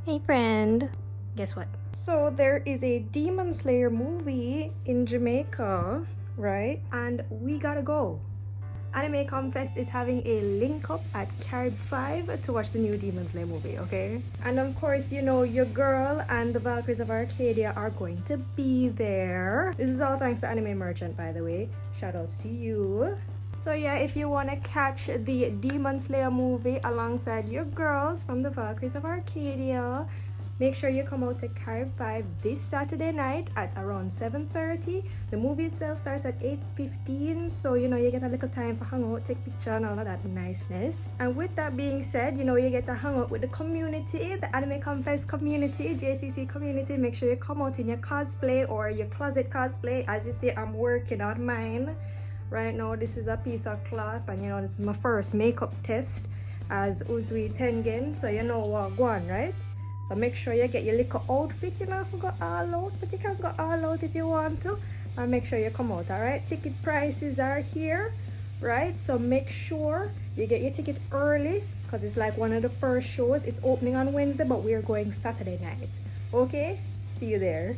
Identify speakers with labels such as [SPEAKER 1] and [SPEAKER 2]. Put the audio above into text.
[SPEAKER 1] Hey friend, guess what?
[SPEAKER 2] So there is a Demon Slayer movie in Jamaica, right? And we gotta go. Anime Confest is having a link up at Carib 5 to watch the new Demon Slayer movie, okay? And of course, you know, your girl and the Valkyries of Arcadia are going to be there. This is all thanks to Anime Merchant, by the way. Shoutouts to you. So yeah, if you want to catch the Demon Slayer movie alongside your girls from the Valkyries of Arcadia, make sure you come out to Carib 5 this Saturday night at around 7:30. The movie itself starts at 8:15, so you know you get a little time for hang out, take picture and all of that niceness. And with that being said, you know you get to hang out with the community, the Anime Confess community, JCC community. Make sure you come out in your cosplay or your closet cosplay. As you see, I'm working on mine right now. This is a piece of cloth, and you know this is my first makeup test as Uzui Tengen, so you know what go on, right? So make sure you get your little outfit. You know, if you go all out, but you can go all out if you want to. And make sure you come out, alright? Ticket prices are here, right? So make sure you get your ticket early because it's like one of the first shows. It's opening on Wednesday, but we're going Saturday night. Okay? See you there.